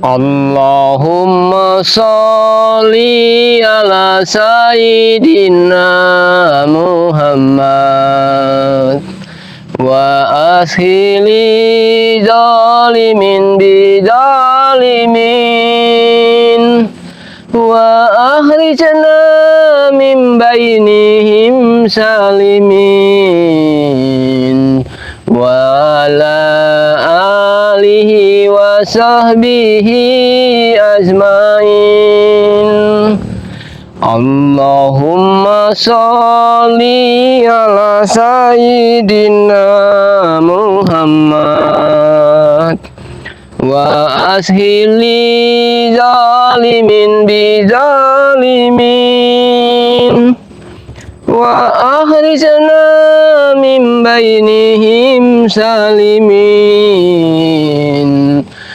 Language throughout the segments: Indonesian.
Allahumma sholli ala sayyidina Muhammad wa ashili zalimin bizalimin wa akhrijna min bainihim salimin wa ala alihi wa sahbihi ajmain. Allahumma sholli ala sayyidina Muhammad wa ashili zalimin bizalimin wa akhrijna min bainihim salimin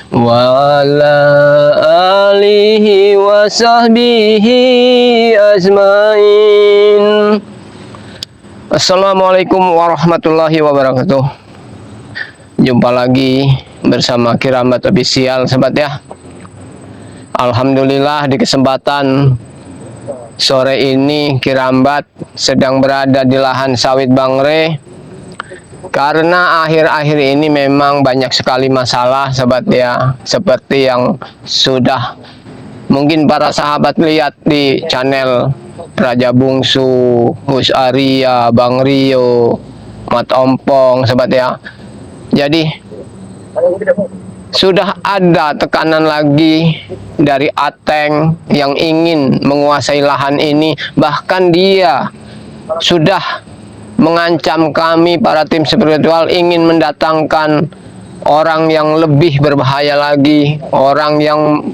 wa ala alihi wa sahbihi ajmain. Assalamualaikum warahmatullahi wabarakatuh. Jumpa lagi bersama Kiramat Official, sobat ya. Alhamdulillah di kesempatan sore ini Kirambat sedang berada di lahan sawit Bangre, karena akhir-akhir ini memang banyak sekali masalah, sobat ya. Seperti yang sudah mungkin para sahabat lihat di channel Raja Bungsu, Gus Arya, Bang Rio, Mat Ompong, sobat ya. Jadi sudah ada tekanan lagi dari Ateng yang ingin menguasai lahan ini. Bahkan dia sudah mengancam kami para tim spiritual ingin mendatangkan orang yang lebih berbahaya lagi, orang yang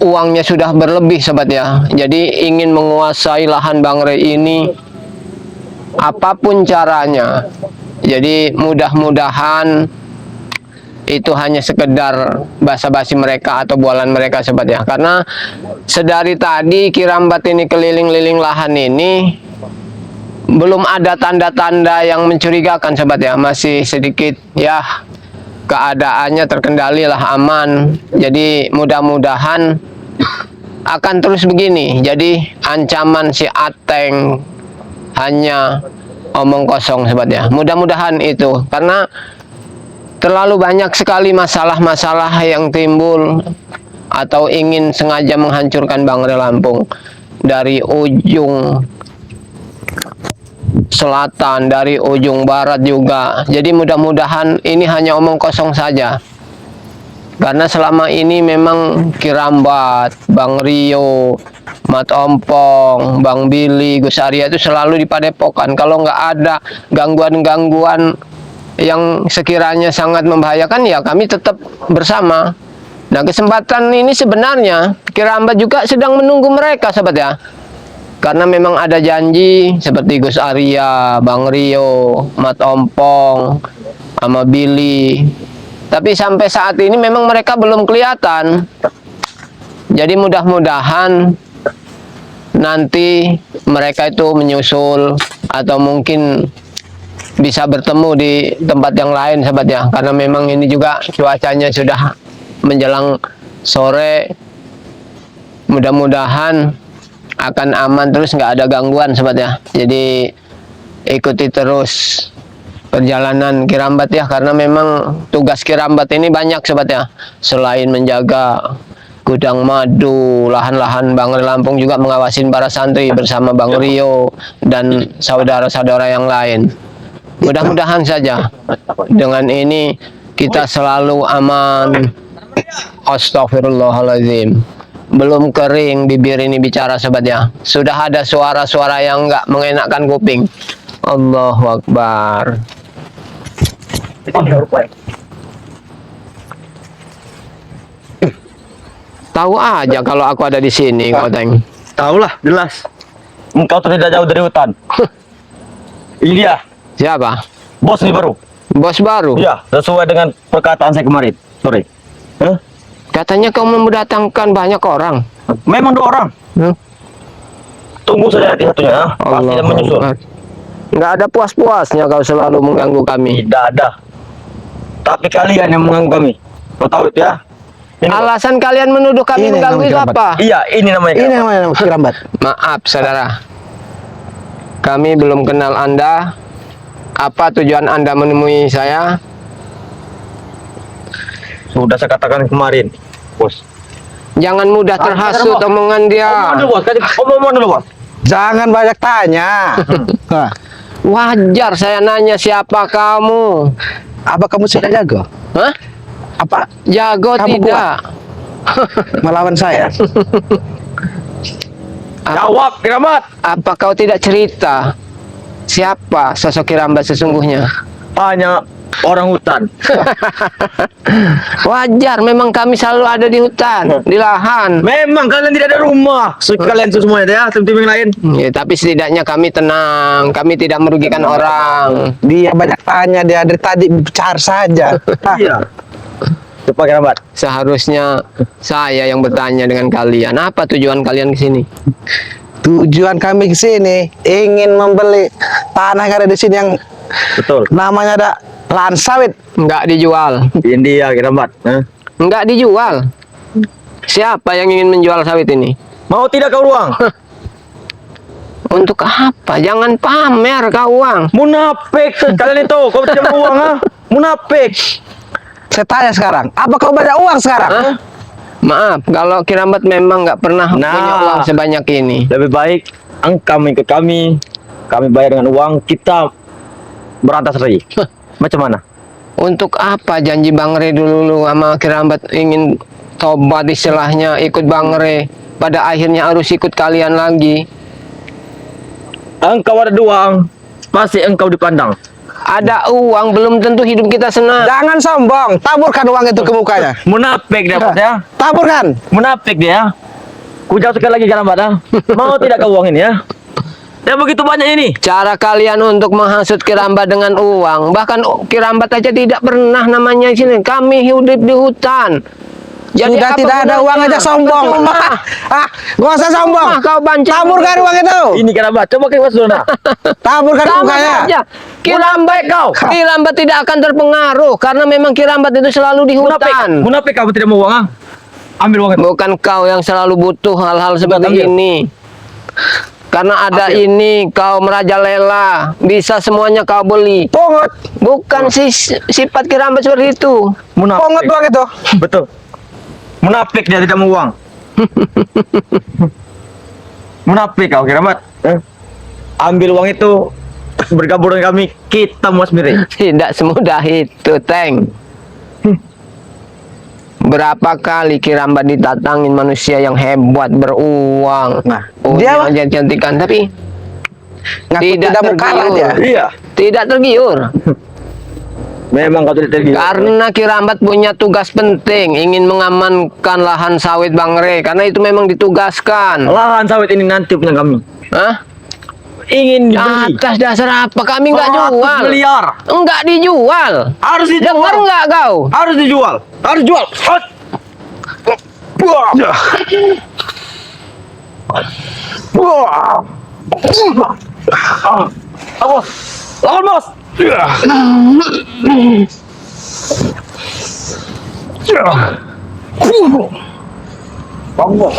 uangnya sudah berlebih, sobat ya. Jadi ingin menguasai lahan Bangre ini apapun caranya. Jadi mudah-mudahan itu hanya sekedar basa-basi mereka atau bualan mereka, sobat ya. Karena sedari tadi Kirambat ini keliling-liling lahan ini belum ada tanda-tanda yang mencurigakan, sobat ya. Masih sedikit ya, keadaannya terkendali lah, aman. Jadi mudah-mudahan akan terus begini. Jadi ancaman si Ateng hanya omong kosong, sobat ya. Mudah-mudahan itu, karena terlalu banyak sekali masalah-masalah yang timbul atau ingin sengaja menghancurkan Bangre Lampung dari ujung selatan, dari ujung barat juga. Jadi mudah-mudahan ini hanya omong kosong saja, karena selama ini memang Kirambat, Bang Rio, Mat Ompong, Bang Billy, Gus Arya itu selalu di Padepokan. Kalau nggak ada gangguan-gangguan yang sekiranya sangat membahayakan, ya kami tetap bersama. Nah, kesempatan ini sebenarnya Kirambat juga sedang menunggu mereka, sobat ya. Karena memang ada janji seperti Gus Arya, Bang Rio, Mat Ompong, sama Billy. Tapi sampai saat ini memang mereka belum kelihatan. Jadi mudah-mudahan nanti mereka itu menyusul atau mungkin bisa bertemu di tempat yang lain, sobat ya. Karena memang ini juga cuacanya sudah menjelang sore. Mudah-mudahan akan aman terus, nggak ada gangguan, sobat ya. Jadi ikuti terus perjalanan Kirambat ya, karena memang tugas Kirambat ini banyak, sobat ya. Selain menjaga gudang madu, lahan-lahan Bangre Lampung, juga mengawasin para santri bersama Bang Rio dan saudara-saudara yang lain. Mudah-mudahan saja dengan ini kita selalu aman. Astagfirullahaladzim. Belum kering bibir ini bicara, sobat ya. Sudah ada suara-suara yang nggak mengenakkan kuping. Allahu Akbar. Tahu aja kalau aku ada di sini, Koteng. Tahu lah, jelas. Engkau tidak jauh dari hutan. Ini dia. Siapa? Bos ini baru. Bos baru? Iya, sesuai dengan perkataan saya kemarin. Sorry. Katanya kau mendatangkan banyak orang. Memang 2 orang. Tunggu saja di satunya, ya. Pasti dia menyusul. Nggak ada puas-puasnya kau selalu mengganggu kami. Tidak ada. Tapi kalian yang mengganggu kami. Kau tahu itu ya? Ini, Bos. Alasan kalian menuduh kami Ini mengganggu namanya itu kirambat. apa? Iya, ini namanya. Ini kirambat. namanya kirambat. Maaf saudara, kami belum kenal Anda. Apa tujuan Anda menemui saya? Sudah saya katakan kemarin, Bos. Jangan mudah terhasut Bos. omongan dia. Omong dulu, Bos. Omong dulu, Bos. Jangan banyak tanya. Nah, Wajar saya nanya siapa kamu? apa kamu sudah jago? Hah? Apa Jago Kamu tidak? melawan saya? Jawab, kirambat. Apa kau tidak cerita siapa sosok Kirambat sesungguhnya? Hanya orang hutan. Wajar, memang kami selalu ada di hutan, di lahan. Memang kalian tidak ada rumah. Kalian semuanya ya, tim-tim yang lain. Ya, tapi setidaknya kami tenang, kami tidak merugikan orang. Dia banyak tanya, dia dari tadi bicara saja. Iya. Coba kirambat. Seharusnya saya yang bertanya dengan kalian. Apa tujuan kalian ke sini? Tujuan kami ke sini ingin membeli tanah yang ada di sini yang Betul. namanya ada lahan sawit. Enggak dijual. Ini dia kirambat. Enggak dijual. Siapa yang ingin menjual sawit ini? Mau tidak kau uang? Untuk apa? Jangan pamer kau uang. Munafik kalian itu. Kau tidak mau uang ah? Munafik. Saya tanya sekarang, apa kau banyak uang sekarang? Hah? Maaf, kalau Kirambat memang nggak pernah Nah. punya uang sebanyak ini. Lebih baik engkau ikut kami. Kami bayar dengan uang, kita berantas lagi. Macam mana? Untuk apa janji Bang Re dulu sama Kirambat ingin tobat istilahnya ikut Bang Re, pada akhirnya harus ikut kalian lagi. Engkau ada uang, pasti engkau dipandang. Ada uang belum tentu hidup kita senang. Jangan sombong, taburkan uang itu ke mukanya. Munafik dia Bos, ya. Taburkan. Munafik dia. Ku jauh sekali lagi kirambat ah. Mau tidak kau uang ini ya? Ya begitu banyak ini. Cara kalian untuk menghasut Kirambat dengan uang, bahkan Kirambat aja tidak pernah namanya di sini. Kami hidup di hutan. Sudah apa tidak ada gunanya? uang aja sombong. Percuma. Gak usah sombong. Kau bancing. Taburkan uang itu. Ini kirambat, coba kau sudah. Nah. Taburkan ke Sama mukanya. saja. Kirambat kau. Kirambat tidak akan terpengaruh karena memang Kirambat itu selalu di hutan. Munafik kamu tidak mau uang ah? Ambil uang itu. Bukan kau yang selalu butuh hal-hal seperti ambil. ini. Karena ada Ambil. ini kau merajalela, bisa semuanya kau beli. Pungut. Bukan sifat Kirambat seperti itu. Pungut Munafik. uang itu. Betul. Munafik dia tidak mau uang. Munafik kau kirambat. Ambil uang itu, bergabung dengan kami, kita muas sendiri. Tidak semudah itu, Teng. Berapa kali Kirambat ditatangin manusia yang hebat beruang. Nah, dia dia cantikan tapi ngaku tidak tidak mau kalah tergiur. dia. Iya. Tidak tergiur. Memang kau tidak tergiur. Karena Kirambat punya tugas penting, ingin mengamankan lahan sawit Bang Re. Karena itu memang ditugaskan. Lahan sawit ini nanti punya kami. Hah? Ingin dibeli. Atas dasar apa? Kami nggak 100 jual. miliar. Enggak dijual. Harus Dengar dijual. nggak kau? Harus dijual. Harus jual. Hot. Buah. Buah. Bos. Lawan bos. Bang bos.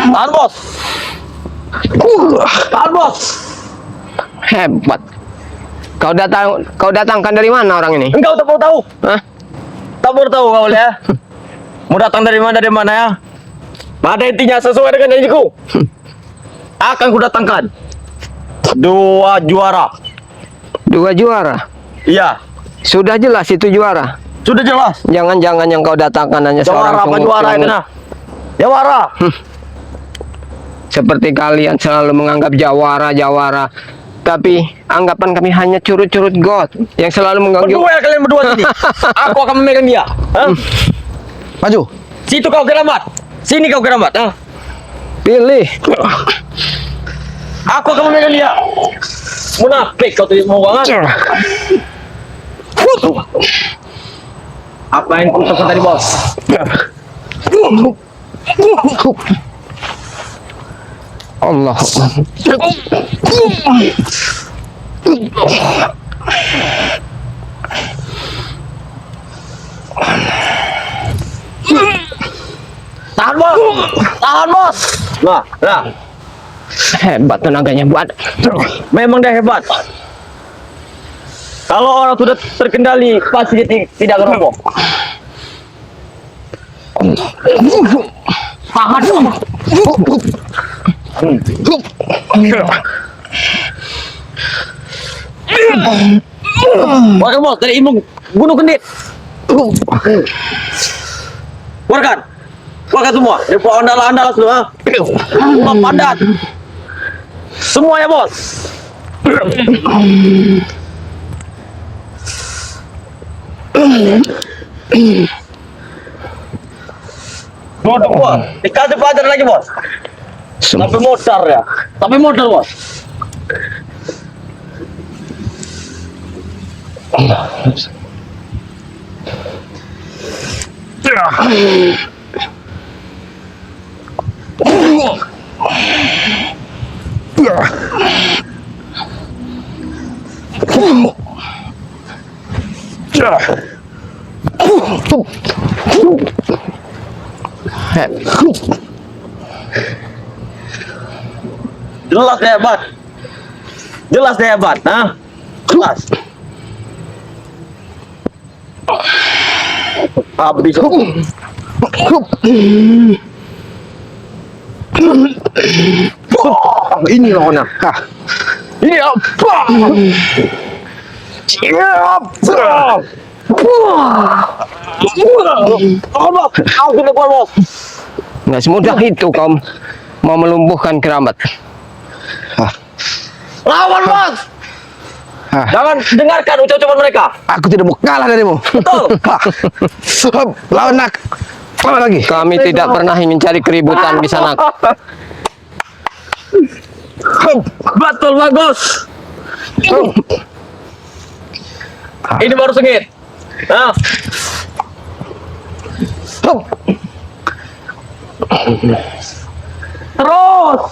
Tahan bos. Tahan bos. Hebat. Kau datangkan dari mana orang ini? Engkau tak mau tahu. Hah? Tak mau tahu kau ya. Mau datang dari mana ya. Pada intinya sesuai dengan janjiku. Akan ku datangkan 2 juara. 2 juara. Iya, Sudah jelas itu juara. sudah jelas. Jangan-jangan yang kau datangkan hanya seorang Juara apa juara itu sungut-sungut. nah? Jawara. Seperti kalian selalu menganggap jawara. Tapi anggapan kami hanya curut-curut got yang selalu mengganggu. Berdua kalian berdua sini. Aku akan memegang dia. Hah? Maju. Situ kau keramat. Sini kau keramat. Hah? Pilih. Aku akan memegang dia. Munafik kau tidak mau banget. Apa yang kau katakan tadi bos? Allah. Tahan, Bos. Nah. Hebat tenaganya buat. Memang dia hebat. Kalau orang sudah terkendali, pasti dia tidak akan roboh. Tahan. Warga Bos, dari Imung bunuh kendit. Warga semua, dari andal semua. Semua padat. Semua ya, Bos. Bodoh, Bos. Dikasih pelajaran lagi, Bos. Tapi modal ya. Tapi modal, Bos. Jelas dia hebat. Jelas dia hebat, nah. Jelas. Habis. Ini lawannya. Ini apa? Nggak semudah itu kau mau melumpuhkan kerabat. Lawan, Bos. Jangan dengarkan ucapan mereka. Aku tidak mau kalah darimu. Betul. Lawan lagi. Kami tidak pernah mencari keributan di sana. Betul, bagus. Ini baru sengit. Nah. Terus.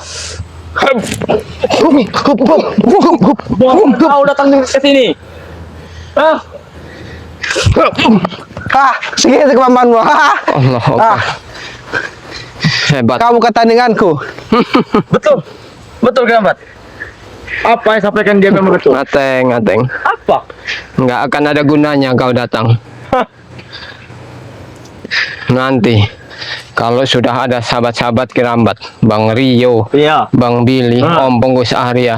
Kau datang ke sini. Segitu kemampuanmu. Allah Akbar. Hebat. Kamu ketandinganku. Betul kerabat. Apa yang sampaikan dia memang betul. Ngateng. Apa? Nggak akan ada gunanya kau datang. Nanti kalau sudah ada sahabat-sahabat Kirambat, Bang Rio, Iya. Bang Billy, Om Penggus Arya,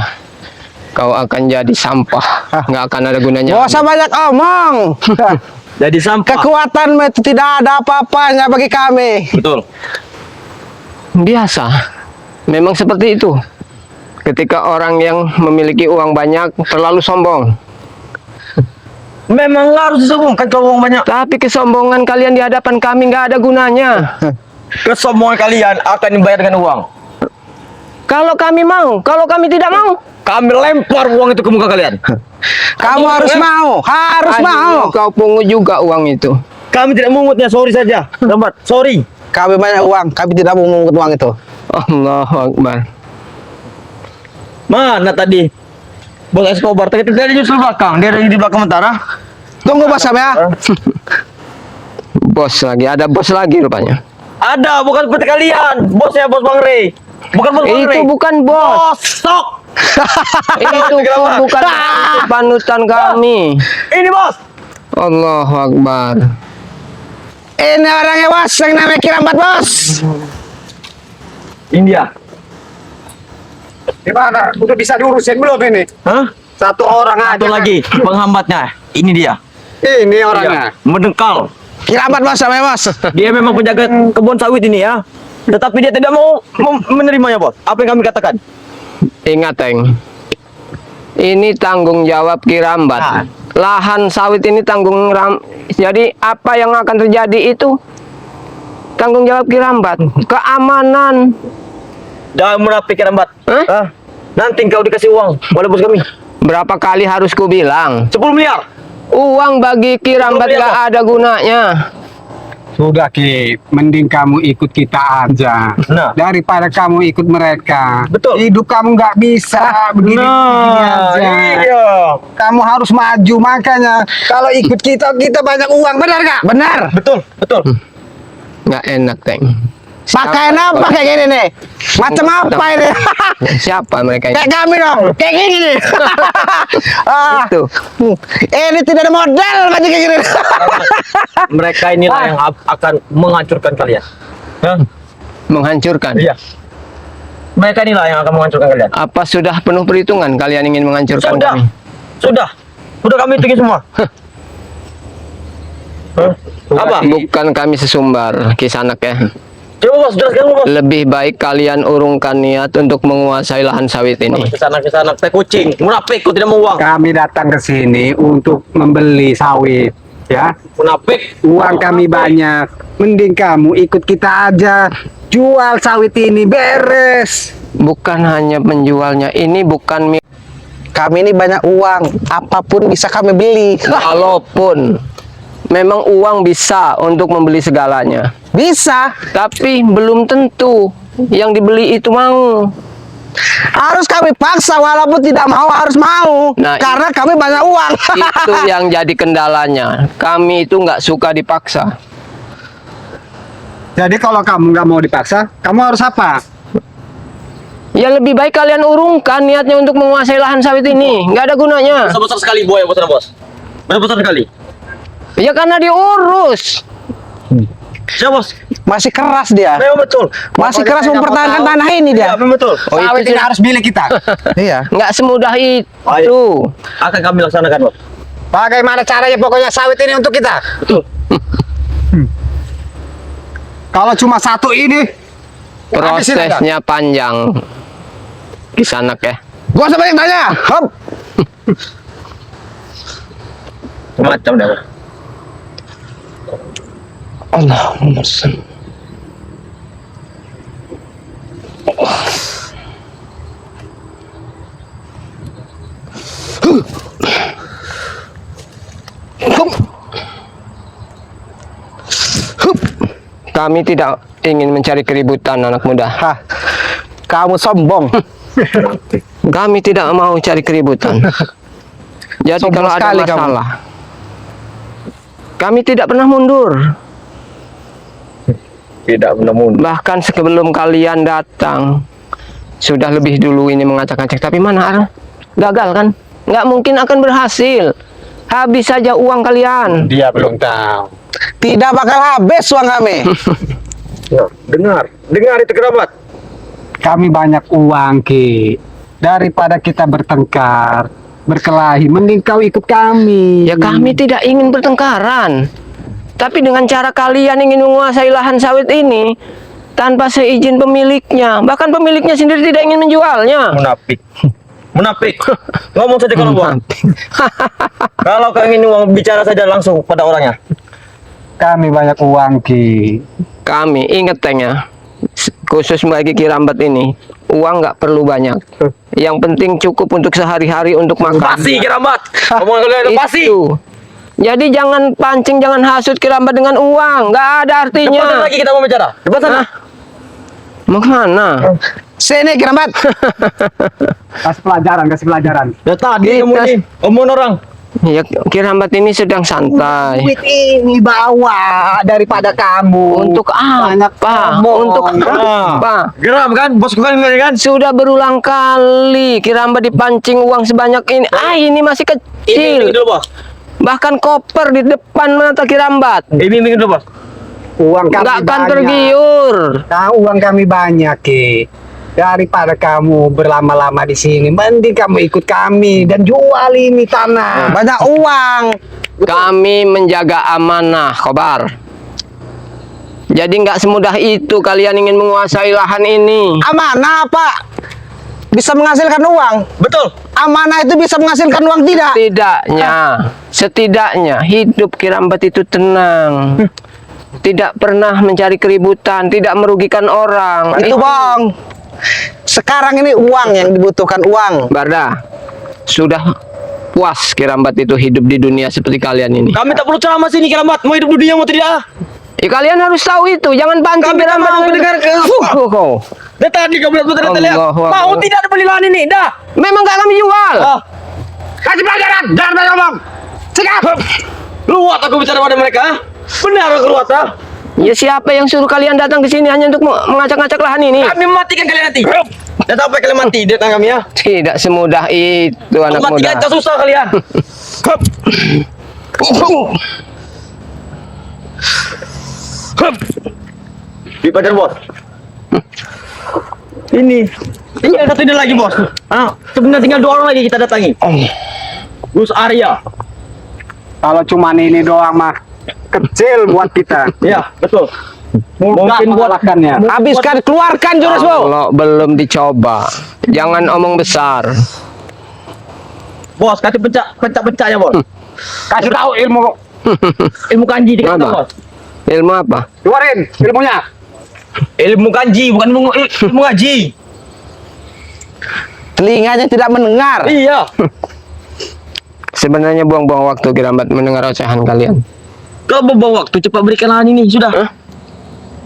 kau akan jadi sampah. Nggak akan ada gunanya. Gak usah banyak omong. Jadi sampah. Kekuatan itu tidak ada apa-apanya bagi kami. Betul. Biasa. Memang seperti itu. Ketika orang yang memiliki uang banyak terlalu sombong. Memang harus disombongkan kalau uang banyak. Tapi kesombongan kalian di hadapan kami nggak ada gunanya. Kesombongan kalian akan dibayar dengan uang. Kalau kami mau, kalau kami tidak mau, Kami lempar uang itu ke muka kalian. Kamu harus mau. akhirnya kau pungut juga uang itu. Kami tidak mengutnya, sorry saja. Lambat, sorry. Kami banyak uang. Kami tidak mau mengut uang itu. Allahu Akbar. Mana tadi? Bos Escobar, tadi dia justru belakang. Dia ada di belakang mentara. Tunggu Bos Sam ya. Bos lagi, ada bos lagi rupanya. Ada, bukan seperti kalian. Bosnya Bos Bang Rey. Bukan Bos Bang Rey. Itu bukan bos. Bosok. Itu pun bukan panutan kami. Ini bos. Allahu Akbar. Ini orangnya Bos, yang namanya Kirambat Bos. India. Gimana? Udah bisa diurusin belum ini? Hah? Satu orang Satu aja. lagi penghambatnya. Ini dia. Ini orangnya. Mendengkal. Kirambat Bos sama Bos. Dia memang penjaga kebun sawit ini ya. Tetapi dia tidak mau menerimanya, bos. Apa yang kami katakan? Ingat, Teng. Ini tanggung jawab Kirambat. Nah. Lahan sawit ini tanggung jadi apa yang akan terjadi itu tanggung jawab Kirambat. Keamanan. Jangan munafik ya, Mbak. Hah? Nanti kau dikasih uang oleh bos kami. Berapa kali harus ku bilang? 10 miliar. Uang bagi Kirambat Belum, gak ada gunanya. Sudah Ki, mending kamu ikut kita aja. Nah. Daripada kamu ikut mereka. Betul. Hidup kamu nggak bisa begini aja. iya. Kamu harus maju, makanya kalau ikut kita banyak uang, benar nggak? Benar. Betul, betul. Nggak enak, Teng. Pakaian apa kayak gini nih? Macam apa ini? Siapa mereka ini? Kayak kami dong, kayak gini nih. Itu. Ini tidak ada modal baju kayak gini. Mereka inilah yang akan menghancurkan kalian. Hah? Menghancurkan. Iya. Mereka inilah yang akan menghancurkan kalian. Apa sudah penuh perhitungan kalian ingin menghancurkan Sudah. kami? Sudah kami hitungi semua. Hah? Apa? Bukan kami sesumbar, Kisanak ya. Coba bos, jelaskan dulu bos. Lebih baik kalian urungkan niat untuk menguasai lahan sawit ini. Kesana teh kucing, munafik, kau tidak mau uang. Kami datang ke sini untuk membeli sawit, ya. Munafik. Uang kami banyak. Mending kamu ikut kita aja. Jual sawit ini beres. Bukan hanya menjualnya, ini bukan Kami ini banyak uang, apapun bisa kami beli. walaupun memang uang bisa untuk membeli segalanya, Bisa, tapi belum tentu yang dibeli itu mau. harus kami paksa walaupun tidak mau harus mau. Nah, karena kami banyak uang. Itu yang jadi kendalanya. Kami itu nggak suka dipaksa. Jadi kalau kamu nggak mau dipaksa, kamu harus apa? Ya lebih baik kalian urungkan niatnya untuk menguasai lahan sawit ini. Nggak ada gunanya. Besar sekali buaya besar bos. Besar sekali. Ya karena diurus. Siapa bos? Masih keras dia. Memang betul. Masih keras mempertahankan tanah ini dia. Iya, memang betul. Oh, Sawit itu ini harus milik kita. Iya. nggak semudah itu. Ayo. Akan kami laksanakan bos. Bagaimana caranya pokoknya sawit ini untuk kita? Betul. Kalau cuma satu ini, habisin aja. Prosesnya panjang. Kisanak ya. Gua sebanyak tanya. Hop. Macam dah bos. Allahumma salli. Kami tidak ingin mencari keributan, anak muda. Hah. Kamu sombong. Kami tidak mau cari keributan. Jadi Sombong kalau ada sekali kamu. masalah, kami tidak pernah mundur. Tidak menemukan. Bahkan sebelum kalian datang, sudah lebih dulu ini mengacak-acak. Tapi mana gagal kan? Nggak mungkin akan berhasil. Habis saja uang kalian. Dia belum tahu. Tidak bakal habis uang kami. Ya, dengar itu kerabat. Kami banyak uang, Ki. Daripada kita bertengkar, berkelahi, mending kau ikut kami. Ya kami tidak ingin bertengkaran. Tapi dengan cara kalian ingin menguasai lahan sawit ini tanpa seizin pemiliknya, bahkan pemiliknya sendiri tidak ingin menjualnya. Munafik. Munafik. Ngomong saja kalau uang. Kalau kau ingin uang, bicara saja langsung pada orangnya. Kami banyak uang, Ki. Kami ingat Tengnya, khusus bagi Kirambat ini, uang nggak perlu banyak. Yang penting cukup untuk sehari-hari untuk makan. Pasti kerabat. Omongan kalian itu pasti. Itu. Jadi jangan pancing, jangan hasut Kirambat dengan uang, nggak ada Depan artinya. lagi kita mau bicara. Depan sana. Hah? Mau kemana? Sini Kirambat. Kasih pelajaran. Ya tadi Kita- kamu ini omongan orang. Ya Kirambat ini sedang santai. Duit ini bawa daripada kamu. Untuk Banyak apa? ngomong. Untuk Ah. apa? Geram kan, bosku kan ini kan. Sudah berulang kali Kirambat dipancing uang sebanyak ini. Ini masih Ini kecil. dulu bos. Bahkan koper di depan mata Kirambat. Ini dulu bos. Uang kami Nggak akan banyak. tergiur. Nah, uang kami banyak, Ki. Daripada kamu berlama-lama di sini, mending kamu ikut kami dan jual ini tanah. Banyak uang. Kami menjaga amanah, Kobar. Jadi nggak semudah itu kalian ingin menguasai lahan ini. Amanah Pak. Bisa menghasilkan uang. Betul. Amanah itu bisa menghasilkan uang tidak? Setidaknya hidup Kirambat itu tenang. Tidak pernah mencari keributan, tidak merugikan orang. Itu Bang. Sekarang ini uang yang dibutuhkan uang. Barda, sudah puas Kirambat itu hidup di dunia seperti kalian ini. Kami tak perlu ceramah sini kerabat. Mau hidup di dunia mau tidak? Ya, kalian harus tahu itu, jangan pancing Kami tak Kirambat. mau mendengar ke Kau. Dari tadi kamu lihat lihat. Allahu Akbar. Mau tidak ada beli lahan ini? Dah. Memang gak kami jual. Ah. Kasih pelajaran, jangan banyak ngomong. Sikap. Luat aku bicara pada mereka. Benar aku luat ah. Ya siapa yang suruh kalian datang ke sini hanya untuk mengacak-ngacak lahan ini? Kami matikan kalian nanti. Dan sampai kalian mati di tangan kami ya. Tidak semudah itu anak Mati muda. aja susah kalian. Hup. Hup. Di pacar bos. Ini tinggal satu ini lagi bos. Sebenarnya tinggal 2 orang lagi kita datangi. Gus Arya. Kalau cuma ini doang mah kecil buat kita. Iya betul. Mudah Mungkin buat mengalahkannya. Habiskan, keluarkan jurusmu. Kalau belum dicoba, jangan omong besar. bos kasih pencak-pencaknya bos. Kasih tahu Ilmu kanji dikasih tahu, Apa? bos. Ilmu apa? keluarin ilmunya. Ilmu kanji bukan ilmu ngaji. Telinganya tidak mendengar. Iya. Sebenarnya buang-buang waktu Kirambat mendengar ocehan kalian. Kau bawa waktu cepat berikan lahan ini sudah.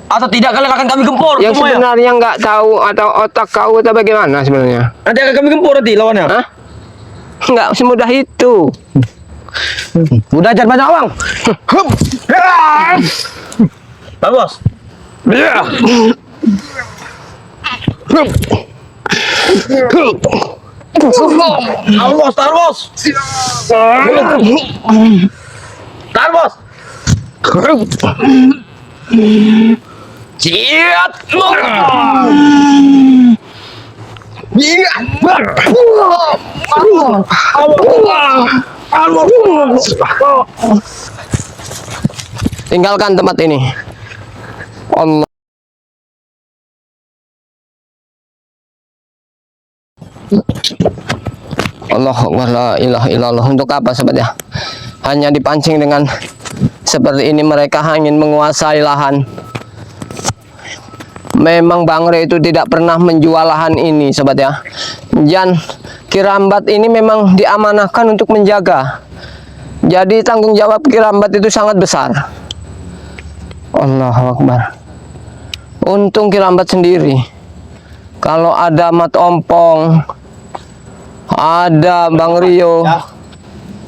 Atau tidak kalian akan kami gempur Yang semua ya. sebenarnya nggak tahu atau otak kau atau bagaimana sebenarnya? Nanti akan kami gempur nanti lawannya. Hah? Nggak semudah itu. Udah jangan banyak omong. Pak bos. Tahan bos, tahan bos. Tahan bos. Ciat. Tinggalkan tempat ini. Allah. Allah Akbar, la ilaha illallah. Untuk apa sobat ya? Hanya dipancing dengan seperti ini mereka ingin menguasai lahan. Memang Bang Re itu tidak pernah menjual lahan ini sobat ya. Dan Kirambat ini memang diamanahkan untuk menjaga. Jadi tanggung jawab Kirambat itu sangat besar. Allahu Akbar. Untung Kirambat sendiri. Kalau ada Mat Ompong, ada Bang Rio, Ya.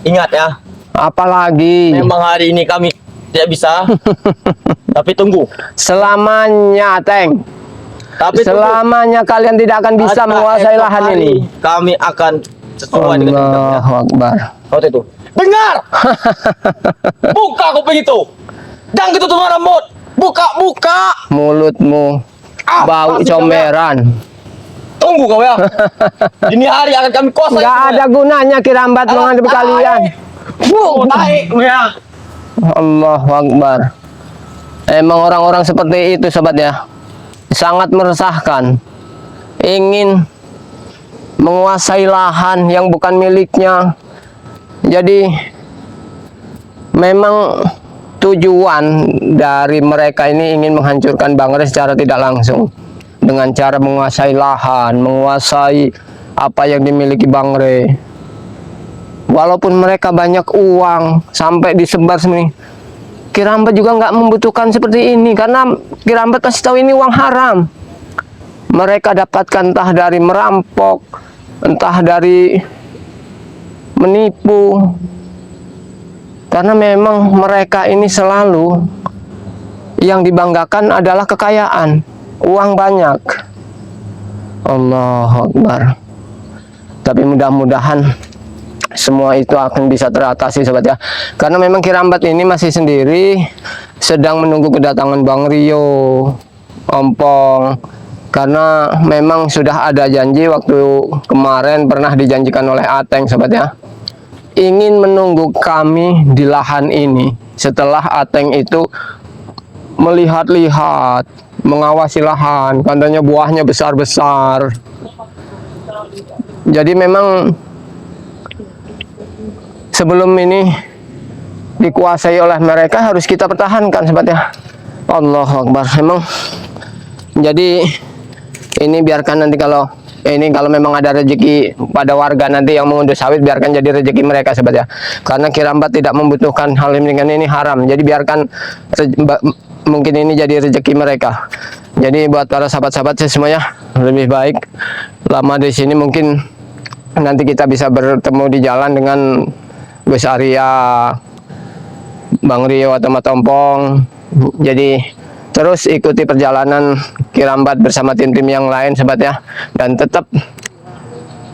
Ingat ya, apalagi memang hari ini kami tidak bisa. Tapi tunggu. selamanya, Teng. Tapi tunggu. Selamanya kalian tidak akan bisa Ada menguasai esok lahan hari ini. Kami akan sesuai dengan kehendaknya. Allahu Akbar. Waktu itu. Dengar. Buka kuping itu. Jangan gitu tuh rambut. Buka. Mulutmu bau pasti comberan. Tunggu kau ya. Ini hari akan kami kuasai. Nggak ada gunanya Kirambat menghadapi kalian. Naik ya. Allahu Akbar. Emang orang-orang seperti itu sobat ya, sangat meresahkan. Ingin menguasai lahan yang bukan miliknya. Jadi memang tujuan dari mereka ini ingin menghancurkan Bang Re secara tidak langsung. Dengan cara menguasai lahan, menguasai apa yang dimiliki Bang Re. Walaupun mereka banyak uang sampai disebar sini, Kirambat juga nggak membutuhkan seperti ini karena Kirambat kasih tahu ini uang haram. Mereka dapatkan entah dari merampok, entah dari menipu. Karena memang mereka ini selalu yang dibanggakan adalah kekayaan, uang banyak. Allahu Akbar. Tapi mudah-mudahan semua itu akan bisa teratasi sobat ya. Karena memang Kirambat ini masih sendiri, sedang menunggu kedatangan Bang Rio, Ompong. Karena memang sudah ada janji waktu kemarin pernah dijanjikan oleh Ateng sobat ya. Ingin menunggu kami di lahan ini. Setelah Ateng itu melihat-lihat, mengawasi lahan, katanya buahnya besar-besar. Jadi memang sebelum ini dikuasai oleh mereka harus kita pertahankan sobat ya. Allahu Akbar. Emang jadi ini biarkan nanti kalau memang ada rezeki pada warga nanti yang mengunduh sawit, biarkan jadi rezeki mereka sobat ya. Karena Kirambat tidak membutuhkan hal ini haram. Jadi biarkan mungkin ini jadi rezeki mereka. Jadi buat para sahabat-sahabat semuanya, lebih baik lama di sini, mungkin nanti kita bisa bertemu di jalan dengan Gus Arya, Bang Rio atau Matompong. Jadi terus ikuti perjalanan Kirambat bersama tim-tim yang lain sobat ya. Dan tetap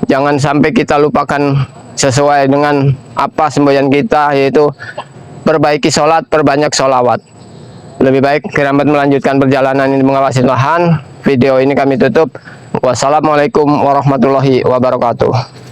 jangan sampai kita lupakan sesuai dengan apa semboyan kita, yaitu perbaiki sholat, perbanyak sholawat. Lebih baik Kirambat melanjutkan perjalanan ini mengawasi Tuhan. Video ini kami tutup. Wassalamualaikum warahmatullahi wabarakatuh.